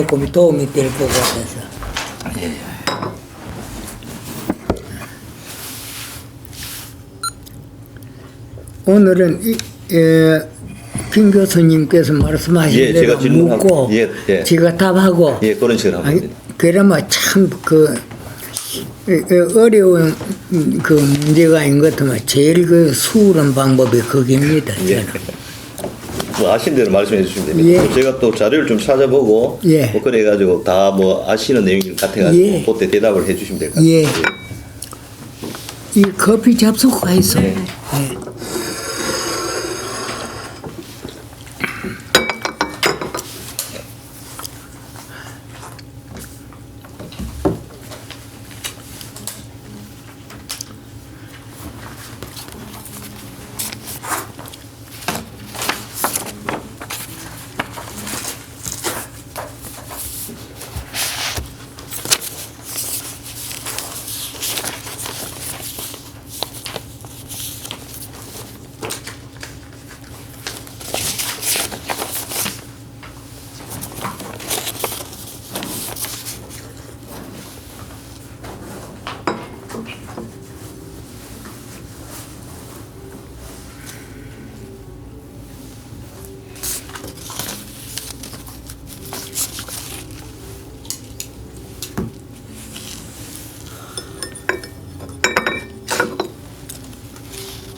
조금 도움이 될 것 같아서. 예. 오늘은 김 교수님께서 말씀하신 예, 대로 제가 질문하고, 묻고 예. 제가 답하고 예, 그런 식으로 하면 됩니다. 그러면 참 어려운 그 문제가 아닌 것 같으면 제일 수월한 방법이 그겁니다. 예. 저는. 뭐 아신 대로 말씀해 주시면 됩니다. 예. 뭐 제가 또 자료를 좀 찾아보고 예. 뭐 그래가지고 다 뭐 아시는 내용 같아가지고 예. 그때 대답을 해주시면 될 것 같아요. 예. 이 커피 잡수가 있어. 네. 예.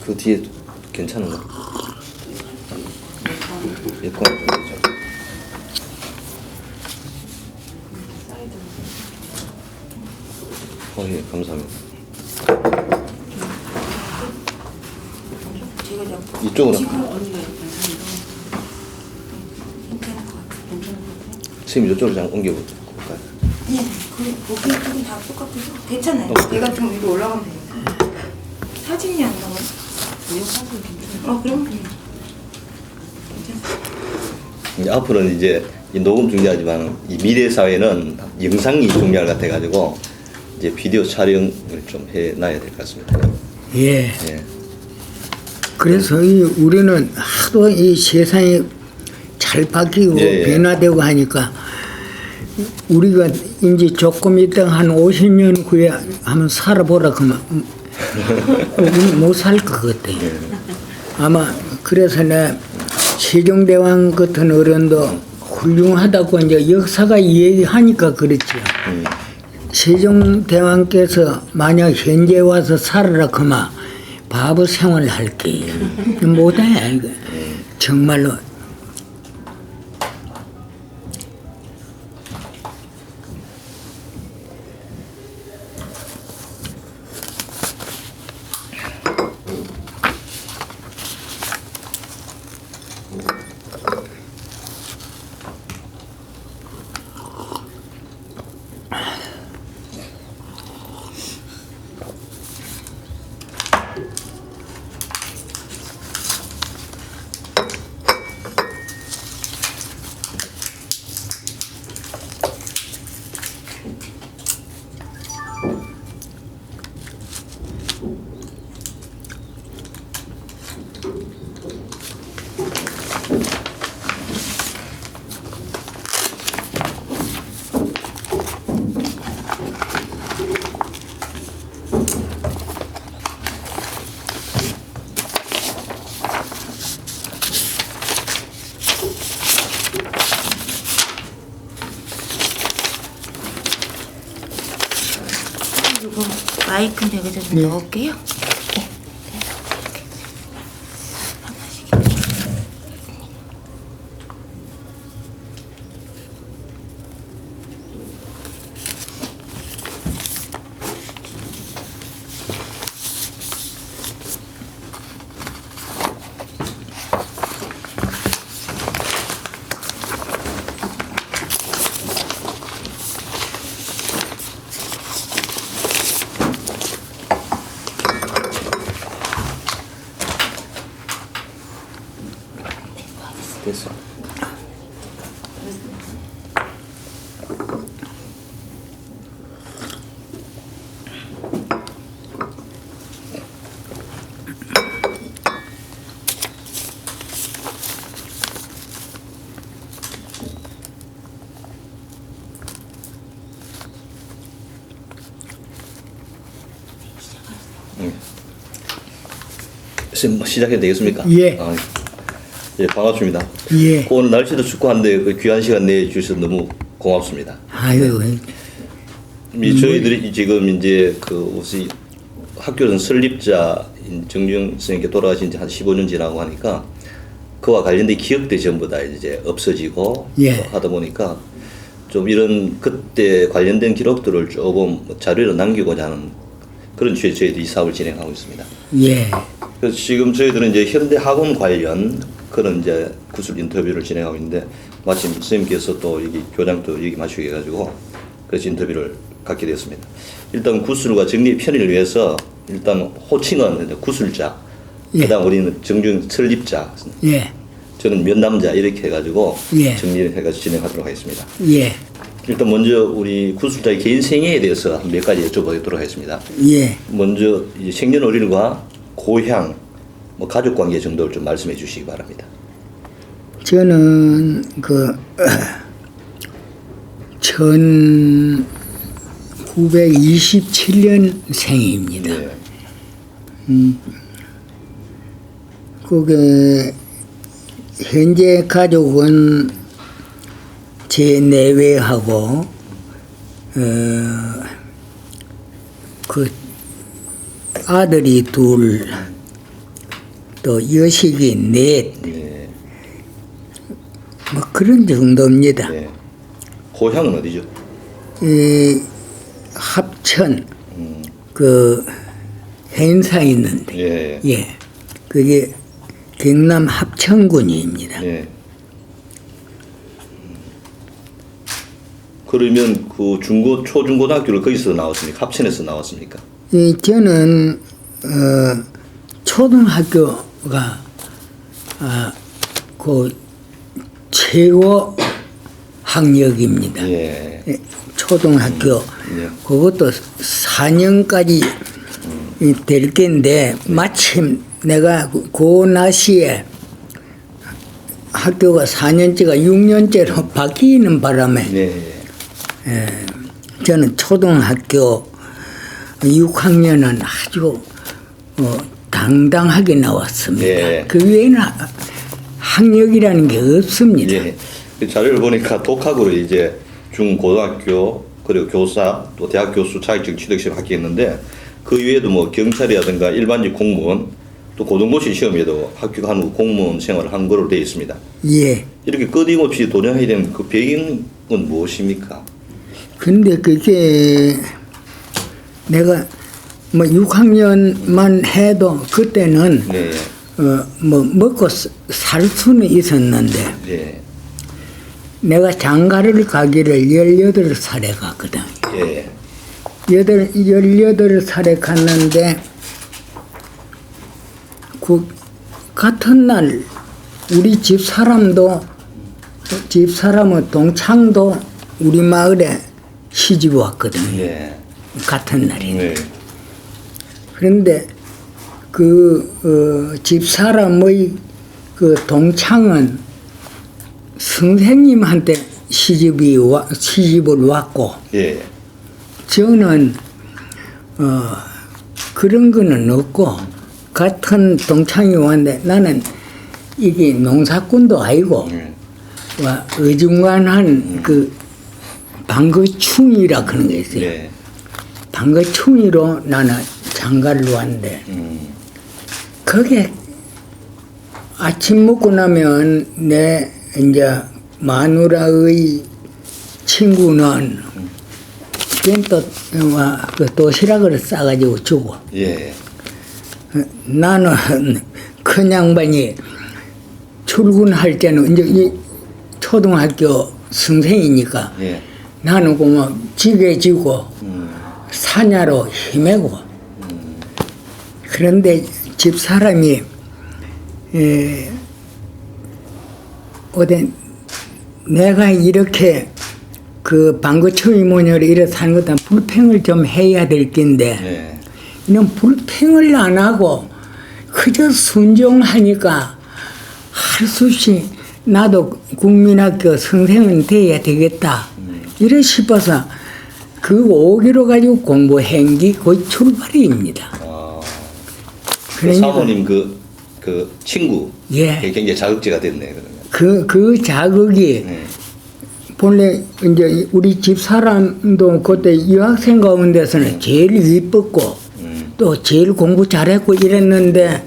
그 뒤에 괜찮은가? 예권 되죠. 예, 감사합니다. 이쪽으로. 선생님 이쪽으로 잠깐 옮겨볼까요? 예, 거기 조금 다 똑같아서 괜찮아요. 얘가 좀 위로 올라가면 됩니다. 사진이 안 나와요? 그럼 괜찮아요. 이제 앞으로는 이제 이 녹음 중요하지만 이 미래 사회는 영상이 중요할 것 같아가지고 이제 비디오 촬영을 좀 해놔야 될 것 같습니다. 예. 예. 그래서 우리는 하도 이 세상이 잘 바뀌고 예. 변화되고 하니까 우리가 이제 조금 있다 한 50년 후에 한번 살아보라 그러면 못 살 것 같아요. 아마 그래서 내 세종대왕 같은 어른도 훌륭하다고 이제 역사가 얘기하니까 그렇지요. 세종대왕께서 만약 현재 와서 살아라 그러면 바보 생활을 할게. 못해. 정말로. 그리고 마이크는 여기다 좀 넣을게요. 쌤 시작해도 되겠습니까? 예. 예, 반갑습니다. 예. 오늘 날씨도 춥고 한데 그 귀한 시간 내주셔서 너무 고맙습니다. 아유, 저희들이 지금 이제 그 우리 학교는 설립자 정주영 선생님께 돌아가신 지 한 15년 지나고 하니까 그와 관련된 기억들이 전부 다 이제 없어지고 예. 하다 보니까 좀 이런 그때 관련된 기록들을 조금 자료로 남기고자 하는 그런 취지에 저희들이 이 사업을 진행하고 있습니다. 예. 그래서 지금 저희들은 이제 현대 학원 관련 그런 이제 구술 인터뷰를 진행하고 있는데 마침 선생님께서 또 여기 교장도 여기 마시게 해가지고 그래서 인터뷰를 갖게 되었습니다. 일단 구술과 정리 편의를 위해서 일단 호칭은 이제 구술자, 예. 그다음 우리는 정중 설립자, 예. 저는 면담자 이렇게 해가지고 예. 정리를 해가지고 진행하도록 하겠습니다. 예. 일단 먼저 우리 구술자의 개인 생애에 대해서 몇 가지 여쭤보도록 하겠습니다. 예. 먼저 이 생년월일과 고향, 뭐 가족 관계 정도를 좀 말씀해 주시기 바랍니다. 저는 그 1927년생입니다. 네. 그게 현재 가족은 제 내외하고 그 아들이 둘, 또 여식이 넷, 네. 뭐 그런 정도입니다. 네. 고향은 어디죠? 이 합천 그 행사 있는데 예. 예, 그게 경남 합천군입니다. 네. 그러면 그 초중고등학교를 거기서 나왔습니까? 합천에서 나왔습니까? 저는 초등학교가 그 최고 학력입니다. 예. 예, 초등학교 예. 그것도 4년까지 될 텐데 마침 내가 그 나시에 학교가 4년째가 6년째로 바뀌는 바람에 네. 저는 초등학교 6학년은 아주 당당하게 나왔습니다. 예. 그 외에는 학력이라는 게 없습니다. 예. 그 자료를 보니까 독학으로 이제 중고등학교 그리고 교사 또 대학 교수 자격증 취득 시험 합격했는데 그 이외에도 뭐 경찰이라든가 일반직 공무원 또 고등고시 시험에도 합격한 후 공무원 생활을 한 거로 되어 있습니다. 예. 이렇게 끊임없이 도전하게 된 그 배경은 무엇입니까? 근데 그게 내가 뭐 6학년만 해도 그때는 네. 뭐 먹고 살 수는 있었는데 네. 내가 장가를 가기를 18살에 갔거든. 예. 18살에 갔는데 그 같은 날 우리 집사람은 동창도 우리 마을에 시집 왔거든. 네. 같은 날이네. 네. 그런데 그 집사람의 그 동창은 선생님한테 시집을 왔고 예. 저는 그런 거는 없고 같은 동창이 왔는데 나는 이게 농사꾼도 아니고 와 어중간한 그 방거충이라 그런 게 있어요. 네. 방거충이로 나는 장가를 왔는데 그게 아침 먹고 나면 내 이제 마누라의 친구는 그 도시락을 싸가지고 주고 예. 나는 큰 양반이 출근할 때는 이제 이 초등학교 선생이니까 예. 나는 그만 지게 지고 사냐로 힘내고 그런데 집사람이 어디 내가 이렇게 그 방거초이 모녀를 이래 사는 것도 불평을 좀 해야 될 텐데 네. 이런 불평을 안 하고 그저 순종하니까 할 수 없이 나도 국민학교 선생은 돼야 되겠다 이래 싶어서 그 오기로 가지고 공부한 게 거의 출발입니다. 아. 그 그러니까 사모님 그 그 친구 예. 굉장히 자극제가 됐네 그러면. 그 자극이 네. 본래 이제 우리 집 사람도 그때 유학생 가운데서는 제일 이뻤고 또 제일 공부 잘했고 이랬는데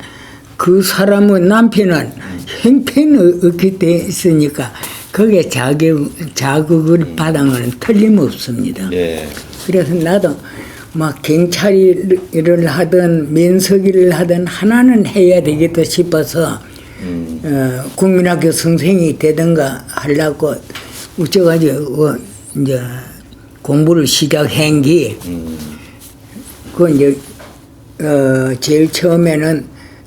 그 사람의 남편은 형편없게 돼 있으니까 거기에 자극을 받은 건 틀림없습니다. 예. 그래서 나도 막 경찰을 하든 민석이를 하든 하나는 해야 되겠다 싶어서 국민학교 선생이 되든가 하려고 우겨가지고 이제 공부를 시작한 게 그 이제 제일 처음에는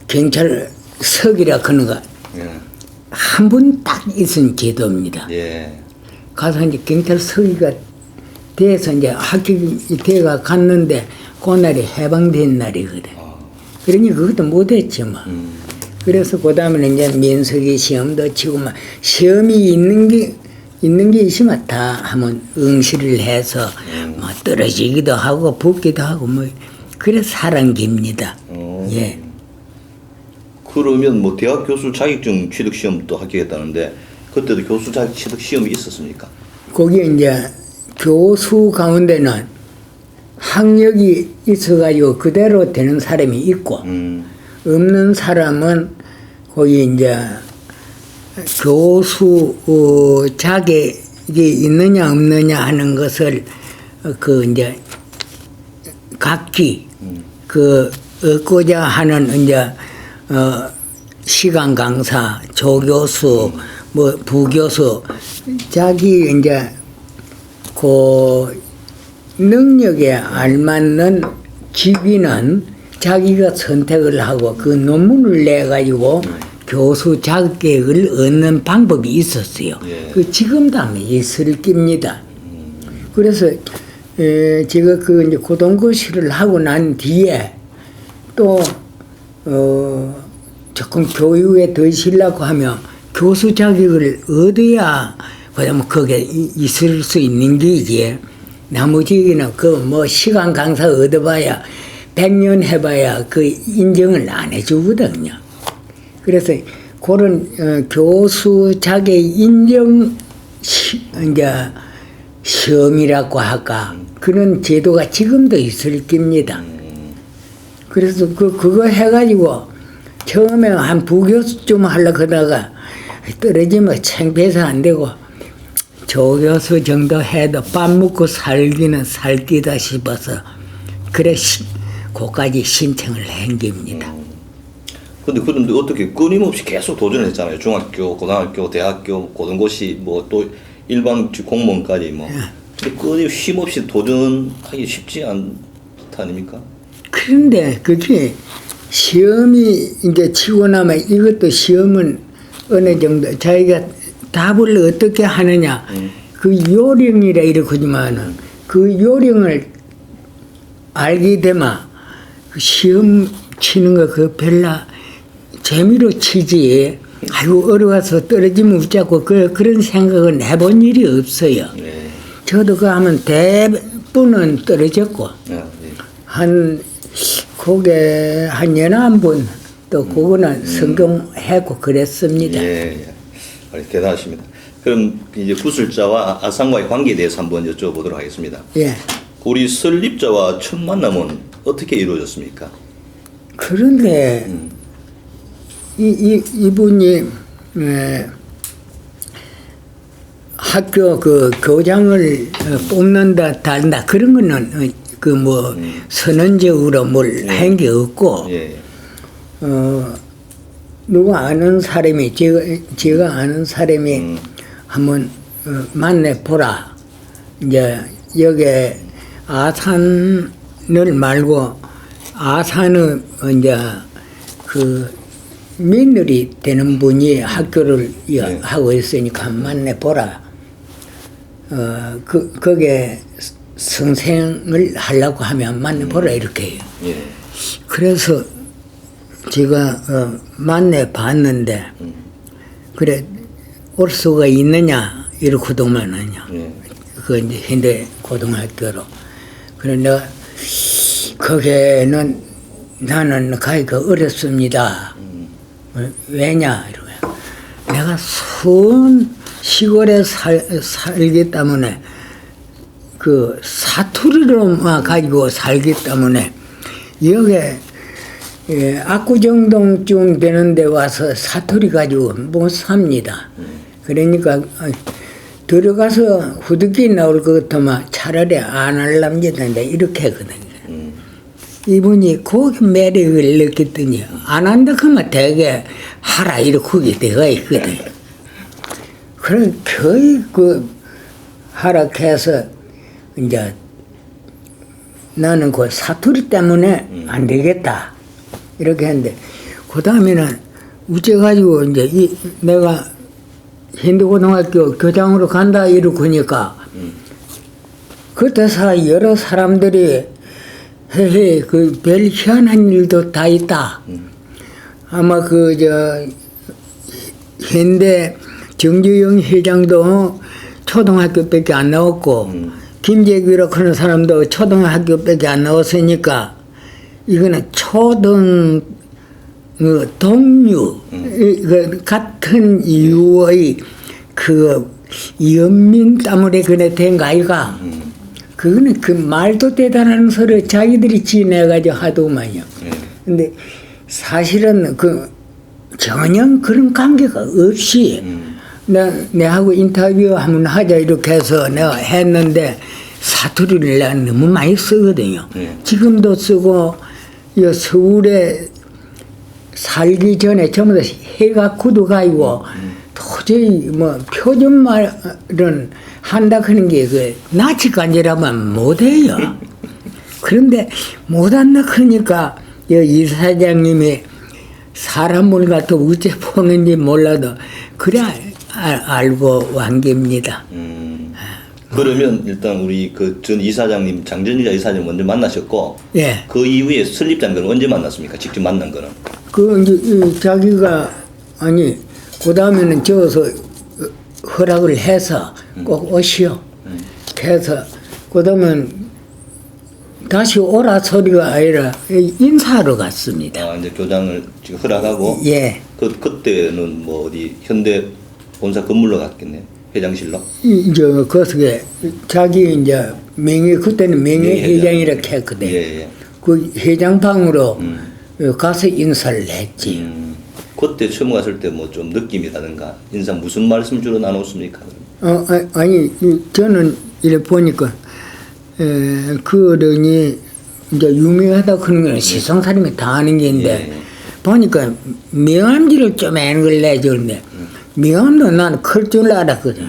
경찰석이라 그런 거 한 번 딱 있은 제도입니다. 예. 가서 이제 경찰서기가 돼서 이제 학교 대가 갔는데 그날이 해방된 날이거든. 그러니 그것도 못했지 뭐. 그래서 그 다음에는 이제 민석이 시험도 치고 막 시험이 있는 게 있으면 다 한번 응시를 해서 뭐 떨어지기도 하고 붙기도 하고 뭐 그래서 살은 깁니다. 예. 그러면 뭐 대학 교수 자격증 취득 시험도 합격했다는데 그때도 교수 자격 취득 시험이 있었습니까? 거기 이제 교수 가운데는 학력이 있어가지고 그대로 되는 사람이 있고 없는 사람은 거기 이제 교수 자격이 있느냐 없느냐 하는 것을 그 이제 각기 그 얻고자 하는 이제 시간 강사, 조교수, 뭐 부교수 자기 이제 그 능력에 알맞는 직위는 자기가 선택을 하고 그 논문을 내 가지고 교수 자격을 얻는 방법이 있었어요. 예. 그 지금도 아마 있을 겁니다. 그래서 제가 그 이제 고등고시를 하고 난 뒤에 또 조금 교육에 더 쉬려고 하면 교수 자격을 얻어야 그다음 거기에 있을 수 있는 게 이제 나머지는 그 뭐 시간 강사 얻어봐야 100년 해봐야 그 인정을 안 해주거든요. 그래서 그런 교수 자격 인정 이제 시험이라고 할까 그런 제도가 지금도 있을 겁니다. 그래서 그거 해가지고 처음에 한 부교수 좀 하려고 하다가 떨어지면 창피해서 안 되고 조교수 정도 해도 밥 먹고 살기는 살기다 싶어서 그래 그까지 신청을 한 겁니다. 그런데 어떻게 끊임없이 계속 도전했잖아요. 중학교, 고등학교, 대학교, 고등고시 뭐 또 일반 공무원까지 뭐 끊임없이 쉼없이 도전하기 쉽지 않다 아닙니까? 그런데 그게 시험이 이제 치고 나면 이것도 시험은 어느 정도 자기가 답을 어떻게 하느냐 그 요령이라 이렇게 하지만은 그 요령을 알게 되면 그 시험 치는 거 그 별로 재미로 치지 아이고 어려워서 떨어지면 웃자고 그런 생각은 해본 일이 없어요. 네. 저도 그거 하면 대부분은 떨어졌고 한 그게 한 11번 또 그거는 성공했고 그랬습니다. 예. 대단하십니다. 그럼 이제 구술자와 아산과의 관계에 대해서 한번 여쭤보도록 하겠습니다. 예. 우리 설립자와 첫 만남은 어떻게 이루어졌습니까? 그런데 이분이 학교 그 교장을 뽑는다 달다 그런 거는 그 뭐 선언적으로 뭘 한 게 없고 예. 누가 아는 사람이 제가 아는 사람이 한번 만나 보라. 이제 여기 아산을 말고 아산의 이제 그 며느리 되는 분이 학교를 하고 있으니까 한번 만나 보라. 거기에 선생을 하려고 하면 만나 보라 이렇게 해요. 예. 그래서 제가 만나 봤는데 그래 올 수가 있느냐 이러고도만은요. 그 이제 현대 고등학교로. 그래 내가 거기에는 나는 가기가 어렵습니다. 왜냐 이러면 내가 시골에 살기 때문에 그 사투리로만 가지고 살기 때문에 여기에 압구정동쯤 되는 데 와서 사투리 가지고 못 삽니다. 그러니까 들어가서 후드기 나올 것 같으면 차라리 안 할랍니다는데 이렇게 하거든요. 이분이 그 매력을 느꼈더니 안 한다 하면 되게 하라 이렇게 되어 있거든. 그럼 거의 그 하락해서 이제 나는 그 사투리 때문에 안 되겠다 이렇게 했는데 그 다음에는 우째가지고 이제 내가 현대고등학교 교장으로 간다 이러고 하니까 그때서 여러 사람들이 헤헤 그 별 희한한 일도 다 있다. 아마 현대 정주영 회장도 초등학교밖에 안 나왔고 김재규라고 하는 사람도 초등학교밖에 안 나왔으니까 이거는 동류 같은 이유의 그 연민 때문에 그래 된 거 아이가. 그거는 그 말도 대단한 소리 자기들이 지내가지고 하더만요. 근데 사실은 전혀 그런 관계가 없이 내하고 인터뷰 한번 하자 이렇게 해서 내가 했는데 사투리를 내가 너무 많이 쓰거든요. 지금도 쓰고 서울에 살기 전에 전부 다 해가 굳어가지고 도저히 뭐 표준말은 한다 하는 게 나치간지라면 못해요. 그런데 못한다 하니까 이 사장님이 사람을 갖다 어째 보는지 몰라도 그래 알고 완 겁니다. 그러면 일단 우리 그 전 이사장님 장전자 이사장 먼저 만나셨고, 예. 그 이후에 설립장들은 언제 만났습니까? 직접 만난 거는? 이제 자기가 그 다음에는 저어서 허락을 해서 꼭 오시오. 해서 그 다음에 다시 오라 소리가 아니라 인사하러 갔습니다. 이제 교장을 지금 허락하고. 예. 그때는 뭐 어디 현대 본사 건물로 갔겠네요. 회장실로. 이제 거기에 자기 이제 그때는 명예회장이라 했거든. 예. 그 회장방으로 가서 인사를 했지. 그때 처음 갔을 때 뭐 좀 느낌이라든가 인상 무슨 말씀 주로 나눴습니까? 저는 이래 보니까 그 어른이 이제 유명하다 그런 건 세상 사람이 다 아는 게인데 보니까 명함지를 쪼매는 걸 내주는데 명함도 나는 클 줄 알았거든.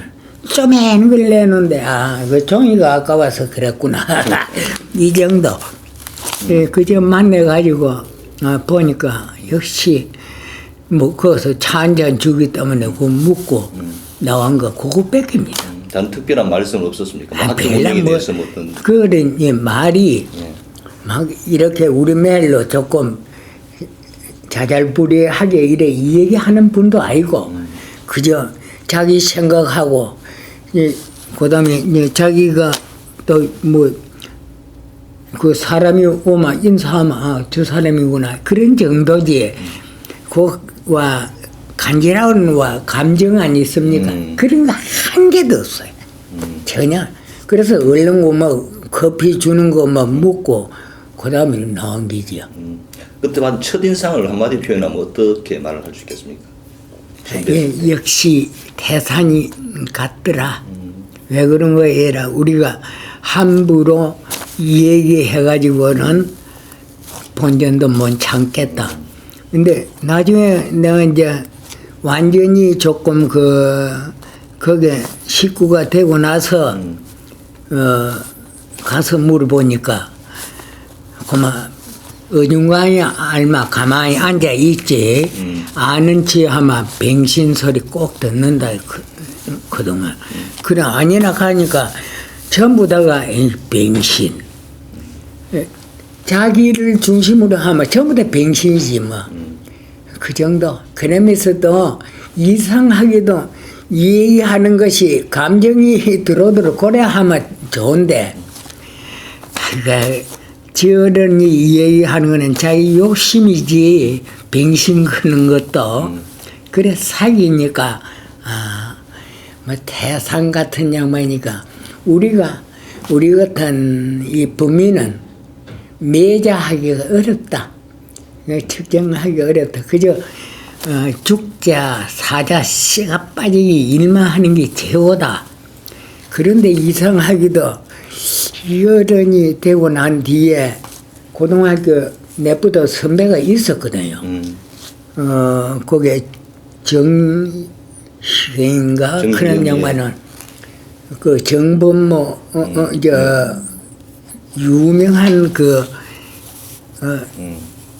쪼매는 걸 내는데 그 종이가 아까워서 그랬구나. 이 정도. 그저 만나가지고 보니까 역시 뭐 거기서 차 한잔 주기 때문에 그거 묻고 나온 거 그거 뺏깁니다. 단 특별한 말씀은 없었습니까? 뭐 학교 운영에 대해서 뭐 어떤 그런 말이 막 이렇게 우리말로 조금 자잘부리하게 이래 이 얘기하는 분도 아니고 그저 자기 생각하고 그다음에 자기가 또 뭐 그 사람이 오면 인사하면 저 사람이구나 그런 정도지. 그와 간지러운 와 감정 아니습니까? 그런 거 한 개도 없어요. 전혀. 그래서 얼른 오면 커피 주는 거만 먹고 그다음에 나온 게지요. 그때 받은 첫인상을 한마디 표현하면 어떻게 말을 할 수 있겠습니까? 역시 태산이 같더라. 왜 그런 거예라 우리가 함부로 얘기해가지고는 본전도 못 참겠다. 근데 나중에 내가 이제 완전히 조금 거기에 식구가 되고 나서 가서 물어보니까 그만 어중간히 알마 가만히 앉아 있지 아는 체 하면 병신 소리 꼭 듣는다 그동안 그래 아니나 가니까 전부 다가 병신 자기를 중심으로 하면 전부 다 병신이지 뭐 그 정도. 그러면서도 이상하게도 얘기하는 것이 감정이 들어오도록 그래 하면 좋은데 저런이 이야기하는 거는 자기 욕심이지 빙신 크는 것도 그래 사기니까 뭐 태산 같은 양반이니까 우리 같은 이 범인은 매자하기가 어렵다. 측정하기가 어렵다. 그저 죽자 사자 씨가 빠지기 일만 하는 게 최고다. 그런데 이상하기도 어른이 되고 난 뒤에 고등학교 내부도 선배가 있었거든요. 거기에 정희인가 그런 양반은 그 정범모 유명한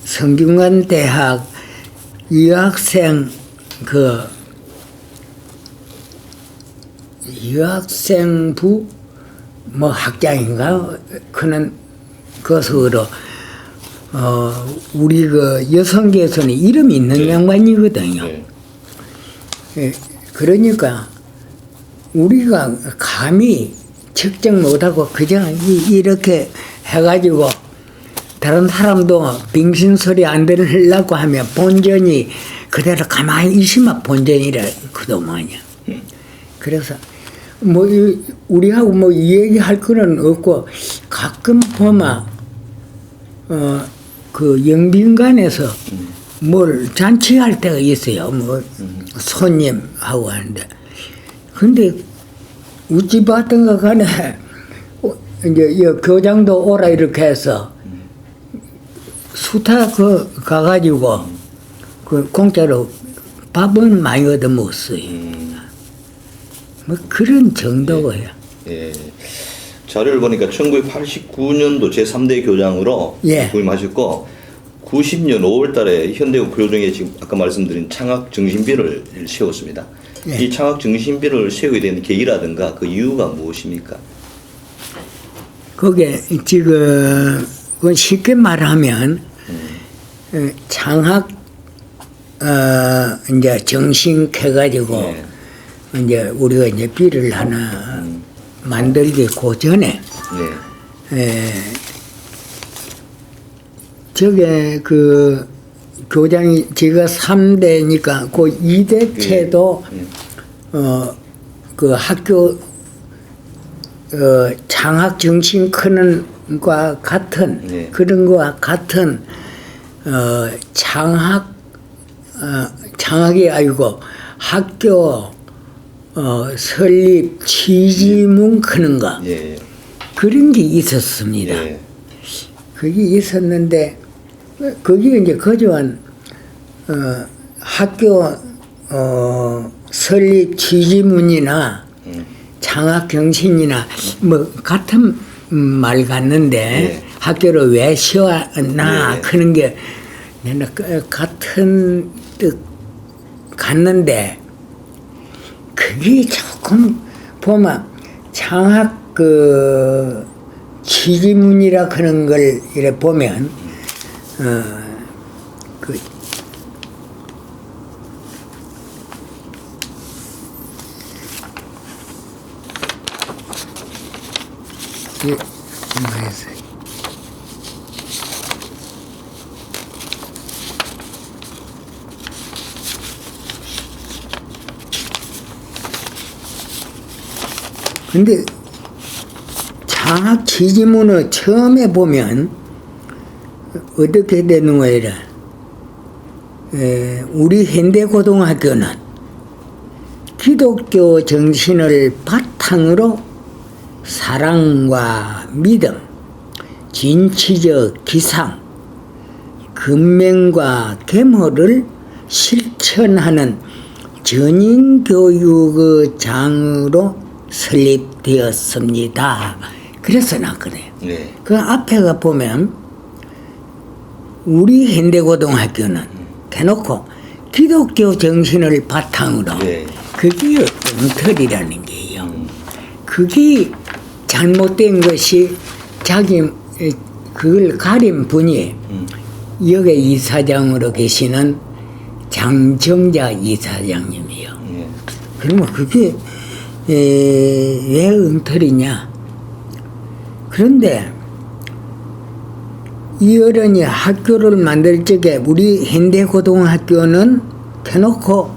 성균관 대학 유학생부 뭐 학장인가 그는 것으로 우리 그 여성계에서는 이름이 있는 양반이거든요. 예, 그러니까 우리가 감히 측정 못하고 그냥 이렇게 해가지고 다른 사람도 빙신소리 안 들으려고 하면 본전이 그대로 가만히 있으면 본전이라 그도만이야. 그래서 뭐 우리하고 뭐 이 얘기할 거는 없고 가끔 보면 그 영빈관에서 뭘 잔치할 때가 있어요. 뭐 손님하고 하는데 근데 우찌 봤던가 간에 이제 교장도 오라 이렇게 해서 수타 가가지고 그 공짜로 밥은 많이 얻어 먹었어요. 뭐 그런 정도고요. 예. 자료를 보니까 1989년도 제3대 교장으로 예. 부임하셨고 90년 5월달에 현대국 교정에 지금 아까 말씀드린 창학 정신비를 세웠습니다. 예. 이 창학 정신비를 세우게 된 계기라든가 그 이유가 무엇입니까? 그게 지금 쉽게 말하면 창학 이제 정신해가지고 네. 이제 우리가 이제 비를 하나 만들기 그 전에 저게 그 교장이 제가 3대니까 그 2대체도 그 학교 창학 정신 크는 과 같은 그런 거와 같은 창학이 아니고 학교 설립 취지문 크는 거 그런 게 있었습니다. 그게 있었는데 거기 이제 거주한 학교 설립 취지문이나 창학 정신이나 뭐 같은 말 같는데 학교를 왜 세웠나 그런 게 같은 뜻 같는데 그게 조금 보면 창학 그 취지문이라 그런 걸 이래 보면 그 뭐였어요? 근데 창학 취지문을 처음에 보면 어떻게 되는 거예요? 우리 현대고등학교는 기독교 정신을 바탕으로 사랑과 믿음, 진취적 기상, 근면과 계모를 실천하는 전인교육의 장으로 설립되었습니다. 그래서 났거든요. 그 앞에가 보면 우리 현대고등학교는 대놓고 기독교 정신을 바탕으로 그게 엉터리라는 게요. 그게 잘못된 것이 자기 그걸 가린 분이 여기 이사장으로 계시는 장정자 이사장님이요. 그러면 그게 왜 엉터리냐? 그런데 이 어른이 학교를 만들 적에 우리 현대고등학교는 대놓고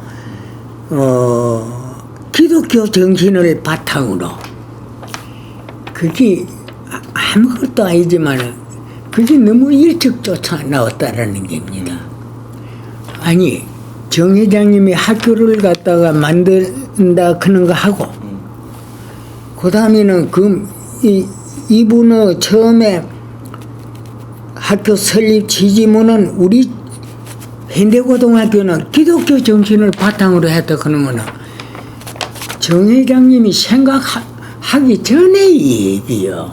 기독교 정신을 바탕으로, 그게 아무것도 아니지만 그게 너무 일찍 쫓아 나왔다라는 겁니다. 아니, 정 회장님이 학교를 갖다가 만든다 그런 거 하고, 그 다음에는 이분의 처음에 학교 설립 취지문은 우리 현대고등학교는 기독교 정신을 바탕으로 했다 그러면은 정 회장님이 생각하기 전에 이 얘기요.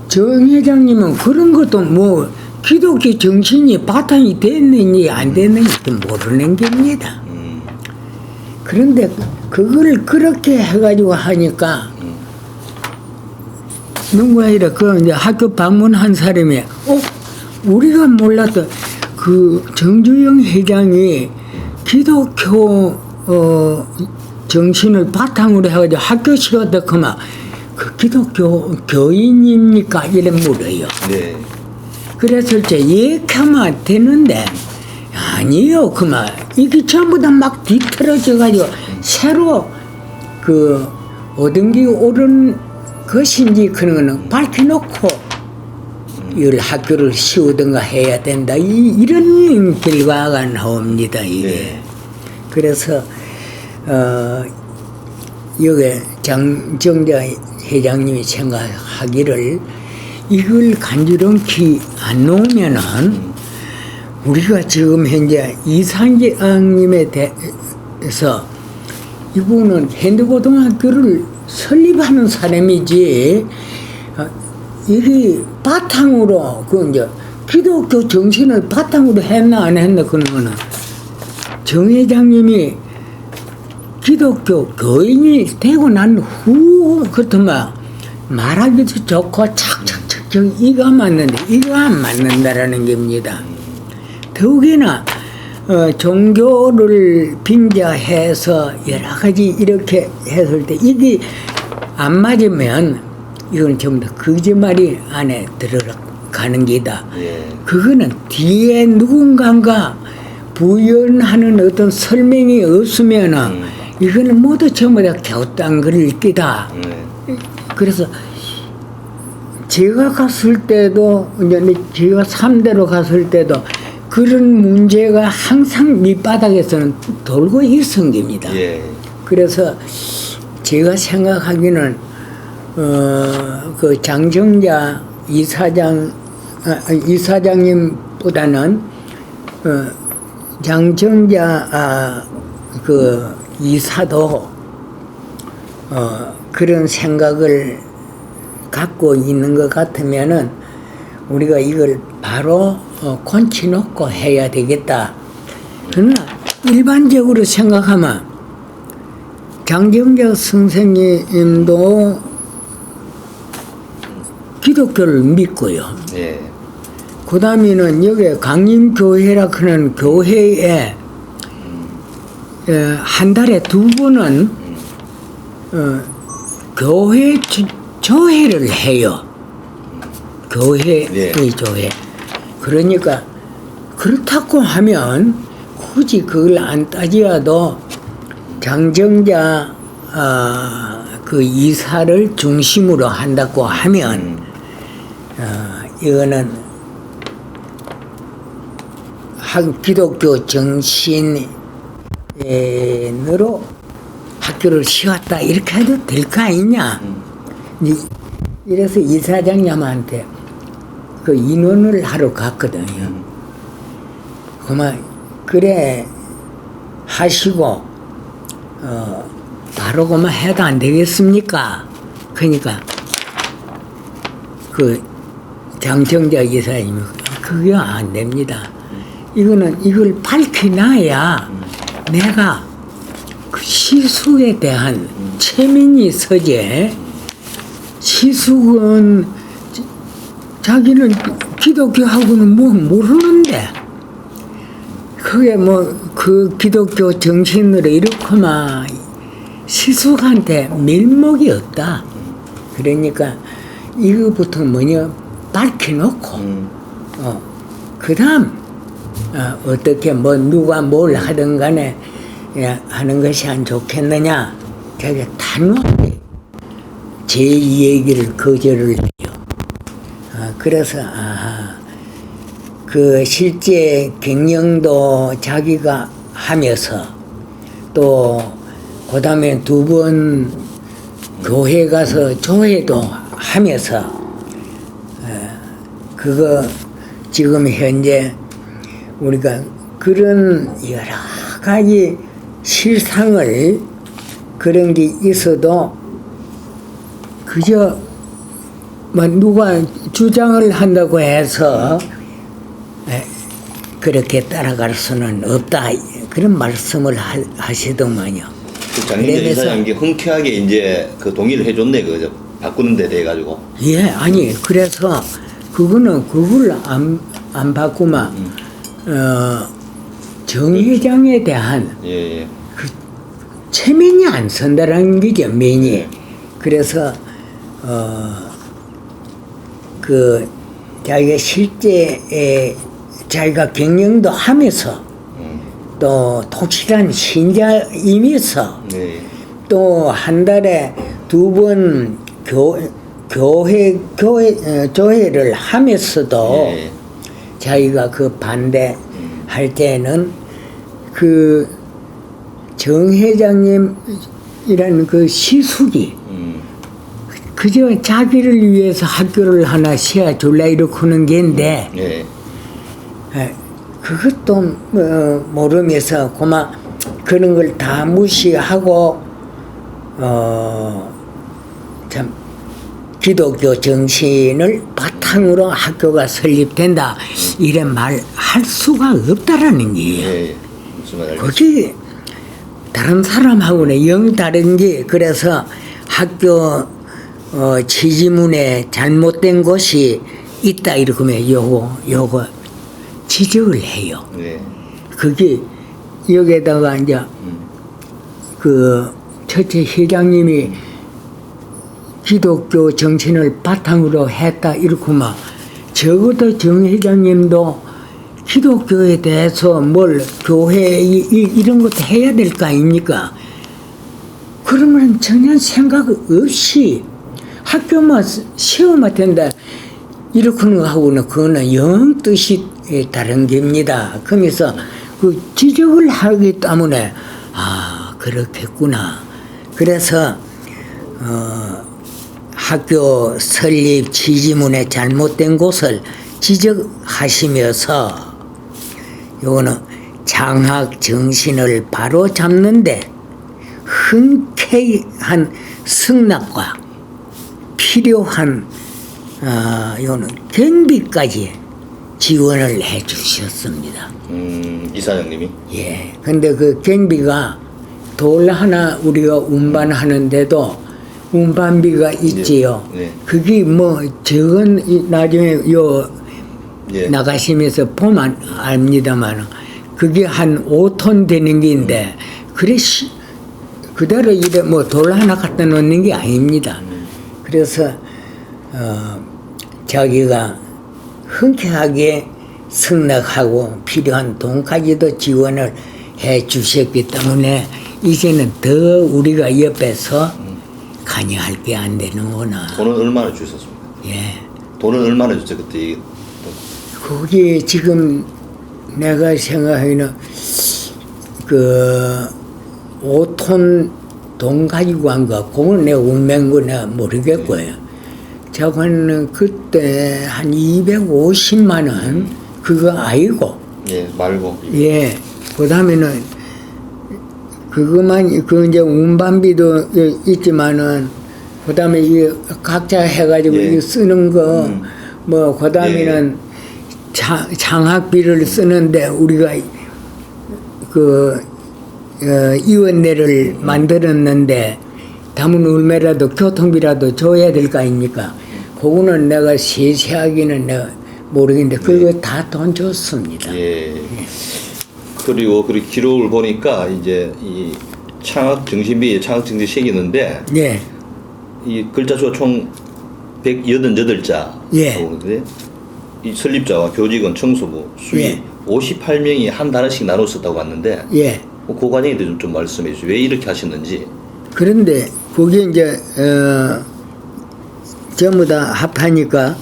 정 회장님은 그런 것도 뭐 기독교 정신이 바탕이 됐는지 안 됐는지 모르는 겁니다. 그런데 그걸 그렇게 해가지고 하니까 누구가 이래 그 이제 학교 방문한 사람이 우리가 몰랐던 그 정주영 회장이 기독교 정신을 바탕으로 해가지고 학교 시간에 그만 그 기독교 교인입니까? 이래 물어요. 네. 그랬을 때 예카만 되는데 아니요 그만 이게 전부 다 막 뒤틀어져가지고 새로 그 어딘지 옳은 것인지 그런 거는 밝혀놓고 이 학교를 씌우든가 해야 된다 이런 결과가 나옵니다 이게. 네. 그래서 여기 장정자 회장님이 생각하기를 이걸 간지럼키 안 놓으면은 우리가 지금 현재 이상장님에 대해서 이분은 현대고등학교를 설립하는 사람이지 이게 바탕으로 그 이제 기독교 정신을 바탕으로 했나 안 했나 그런 거는 정 회장님이 기독교 교인이 되고 난 후 그렇더만 말하기도 좋고 착착착착 이거 안 맞는데 이거 안 맞는다라는 겁니다. 더욱이나 종교를 빙자해서 여러 가지 이렇게 했을 때 이게 안 맞으면 이건 전부 다 거짓말이 안에 들어가는 게다. 예. 그거는 뒤에 누군가가 부연하는 어떤 설명이 없으면은 이거는 모두 전부 다 갸우땅거릴 끼다. 그래서 제가 갔을 때도 이제 제가 3대로 갔을 때도 그런 문제가 항상 밑바닥에서는 돌고 있은 겁니다. 예. 그래서 제가 생각하기는 그 장정자 이사장님보다는 장정자 그 이사도 그런 생각을 갖고 있는 것 같으면은 우리가 이걸 바로 곤치 놓고 해야 되겠다. 그러나 일반적으로 생각하면 장정자 선생님도 기독교를 믿고요. 예. 그 다음에는 여기 강림교회라 하는 교회에 한 달에 2번은 교회 조회를 해요. 교회의 네. 조회. 그러니까 그렇다고 하면 굳이 그걸 안 따지어도 장정자 그 이사를 중심으로 한다고 하면 이거는 기독교 정신으로 학교를 씌웠다 이렇게 해도 될 거 아니냐. 이래서 이사장님한테 그 인원을 하러 갔거든요. 그만 그래 하시고 바로 그만 해도 안 되겠습니까? 그러니까 그 장정자 이사님이 그게 안 됩니다. 이걸 밝혀놔야 내가 그 시숙에 대한 최민희 서재 시숙은 자기는 기독교하고는 뭐 모르는데 그게 뭐 그 기독교 정신으로 이렇게만 시숙한테 밀목이 없다. 그러니까 이거부터 뭐냐 밝혀놓고 그다음 어떻게 뭐 누가 뭘 하든 간에 하는 것이 안 좋겠느냐 자기가 단호하게 제 얘기를 거절을 해요. 그래서 그 실제 경영도 자기가 하면서 또 그다음에 2번 교회 가서 조회도 하면서 그거 지금 현재 우리가 그런 여러 가지 실상을 그런 게 있어도 그저 뭐 누가 주장을 한다고 해서 그렇게 따라갈 수는 없다 그런 말씀을 하시더만요. 그 장윤정 이사장이 흔쾌하게 이제 그 동의를 해줬네 그죠 바꾸는 데 대해 가지고. 예, 아니 그래서 그걸 안 바꾸면 정 회장에 대한 예. 그 체면이 안 선다라는 거죠, 면이. 그래서 그 자기가 실제 자기가 경영도 하면서 또 독실한 신자이면서 네. 또 한 달에 2번 교회를 하면서도 예. 자기가 그 반대할 때는 그 정 회장님이라는 그 시숙이 그저 자기를 위해서 학교를 하나 세워줄라 이렇게 하는 게인데 예. 그것도 모르면서 그만 그런 걸 다 무시하고 참 기독교 정신을 바탕으로 학교가 설립된다 이런 말 할 수가 없다라는 거예요. 예. 무슨 말 알겠습니다. 그게 다른 사람하고는 영 다른 게 그래서 학교 취지문에 잘못된 것이 있다 이러면 요거 지적을 해요. 네. 그게 여기에다가 이제 그 첫째 회장님이 기독교 정신을 바탕으로 했다 이렇구만 적어도 정 회장님도 기독교에 대해서 뭘 교회 이런 것도 해야 될 거 아닙니까? 그러면 전혀 생각 없이 학교만 시험만 된다 이렇게 하는 거하고는 그거는 영 뜻이 다른 겁니다. 그러면서 그 지적을 하기 때문에 그렇겠구나. 그래서 학교 설립 취지문에 잘못된 곳을 지적하시면서 요거는 장학 정신을 바로 잡는데 흔쾌한 승낙과 필요한 요는 경비까지 지원을 해 주셨습니다. 이사장님이? 예. 근데 그 경비가 돌 하나 우리가 운반하는데도 운반비가 있지요. 네. 그게 뭐 적은 나중에 예. 나가시면서 보면 압니다만 그게 한 5톤 되는 게인데 그래 그대로 이래 뭐 돌 하나 갖다 놓는 게 아닙니다. 그래서 자기가 흔쾌하게 승낙하고 필요한 돈까지도 지원을 해 주셨기 때문에 이제는 더 우리가 옆에서 관여할 게 안 되는구나. 돈은 얼마나 주셨습니까? 예. 돈은 얼마나 줬죠 그때? 거기 지금 내가 생각하기는 그 5톤 돈 가지고 한 거, 그건 내가 운명한 거 내가 모르겠고요. 저거는 그때 한 250만 원 그거 아니고. 예, 말고. 예. 그 다음에는 그것만 그 이제 운반비도 있지만은 그 다음에 이 각자 해가지고 예. 이 쓰는 거 뭐 그 다음에는 장학비를 쓰는데 우리가 그 이원내를 만들었는데 담은 얼마라도 교통비라도 줘야 될 거 아닙니까? 그거는 내가 세세하게는 내가 모르겠는데 그거 다 돈 줬습니다. 예. 그리고 기록을 보니까 이제 이 창학 정신비 창학 정신 새기는데 예. 이 글자 수가 총 188자. 예. 이 설립자와 교직원, 청소부, 수의 예. 58명이 한 단어씩 나눠 썼다고 봤는데 예. 그 과정에 대해서 좀 말씀해 주세요. 왜 이렇게 하셨는지. 그런데 그게 이제 전부 다 합하니까